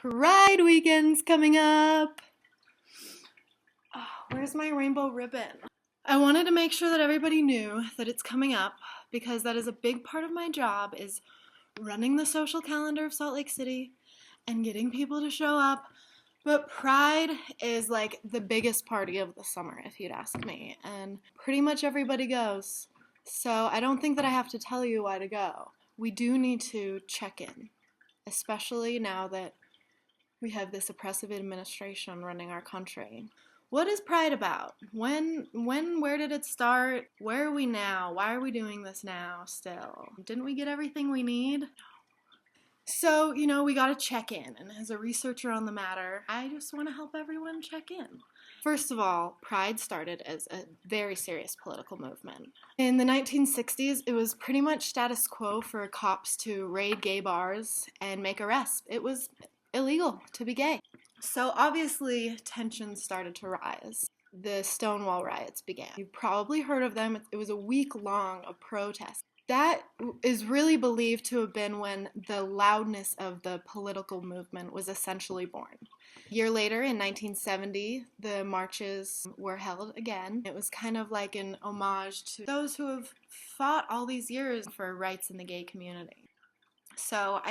Pride weekend's coming up. Oh, where's my rainbow ribbon? I wanted to make sure that everybody knew that it's coming up because that is a big part of my job, is running the social calendar of Salt Lake City and getting people to show up. But Pride is like the biggest party of the summer, if you'd ask me, and pretty much everybody goes. So I don't think that I have to tell you why to go. We do need to check in, especially now that we have this oppressive administration running our country. What is Pride about? Where did it start? Where are we now? Why are we doing this now still? Didn't we get everything we need? So, we gotta check in, and as a researcher on the matter, I just want to help everyone check in. First of all, Pride started as a very serious political movement. In the 1960s, it was pretty much status quo for cops to raid gay bars and make arrests. It was illegal to be gay. So obviously, tensions started to rise. The Stonewall riots began. You've probably heard of them. It was a week long of protests. That is really believed to have been when the loudness of the political movement was essentially born. A year later, in 1970, the marches were held again. It was kind of like an homage to those who have fought all these years for rights in the gay community. So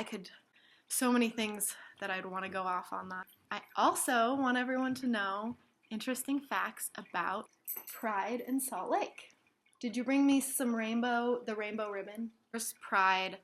many things that I'd want to go off on that. I also want everyone to know interesting facts about Pride in Salt Lake. Did you bring me the rainbow ribbon? First Pride,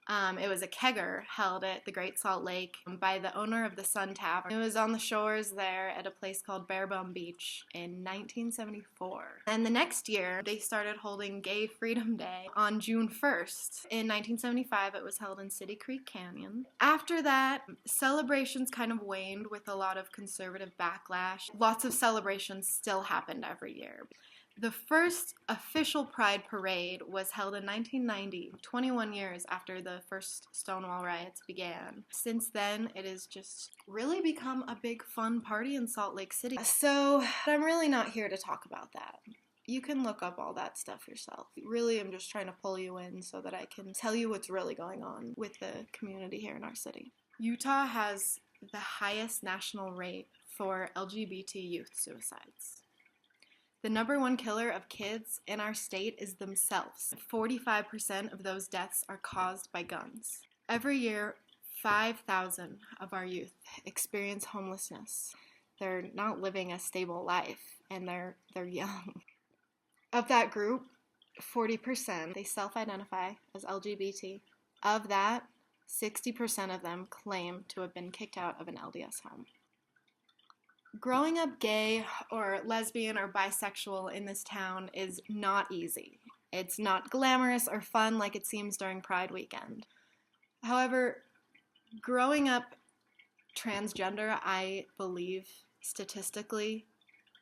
it was a kegger held at the Great Salt Lake by the owner of the Sun Tavern. It was on the shores there at a place called Barebone Beach in 1974. And the next year, they started holding Gay Freedom Day on June 1st. In 1975, it was held in City Creek Canyon. After that, celebrations kind of waned with a lot of conservative backlash. Lots of celebrations still happened every year. The first official Pride parade was held in 1990, 21 years after the first Stonewall riots began. Since then, it has just really become a big fun party in Salt Lake City. So I'm really not here to talk about that. You can look up all that stuff yourself. Really, I'm just trying to pull you in so that I can tell you what's really going on with the community here in our city. Utah has the highest national rate for LGBT youth suicides. The number one killer of kids in our state is themselves. 45% of those deaths are caused by guns. Every year, 5,000 of our youth experience homelessness. They're not living a stable life, and they're young. Of that group, 40%, they self-identify as LGBT. Of that, 60% of them claim to have been kicked out of an LDS home. Growing up gay or lesbian or bisexual in this town is not easy. It's not glamorous or fun like it seems during Pride weekend. However, growing up transgender, I believe, statistically,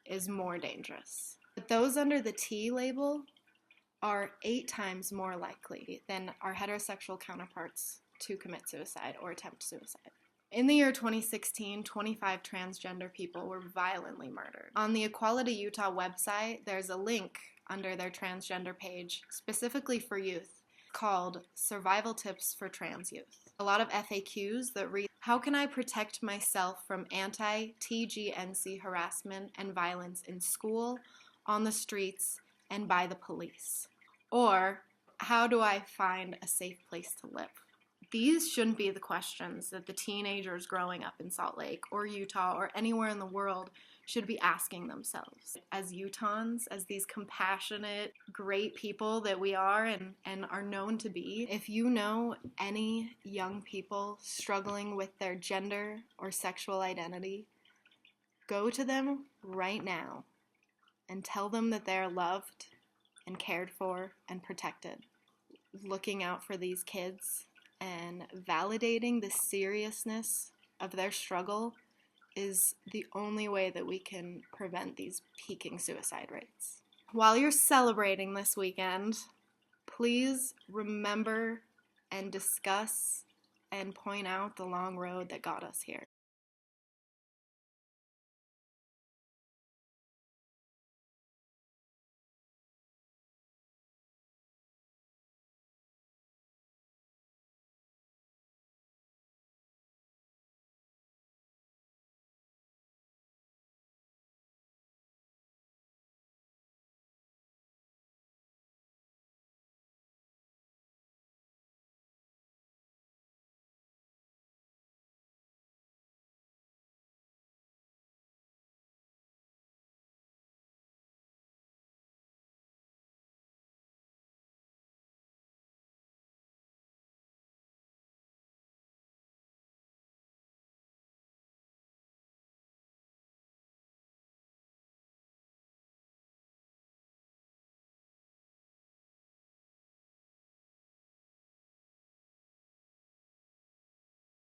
is more dangerous. But those under the T label are 8 times more likely than our heterosexual counterparts to commit suicide or attempt suicide. In the year 2016, 25 transgender people were violently murdered. On the Equality Utah website, there's a link under their transgender page specifically for youth called Survival Tips for Trans Youth. A lot of FAQs that read, how can I protect myself from anti-TGNC harassment and violence in school, on the streets, and by the police? Or, how do I find a safe place to live? These shouldn't be the questions that the teenagers growing up in Salt Lake or Utah or anywhere in the world should be asking themselves. As Utahns, as these compassionate, great people that we are and are known to be, if you know any young people struggling with their gender or sexual identity, go to them right now and tell them that they're loved and cared for and protected. Looking out for these kids and validating the seriousness of their struggle is the only way that we can prevent these peaking suicide rates. While you're celebrating this weekend, please remember and discuss and point out the long road that got us here.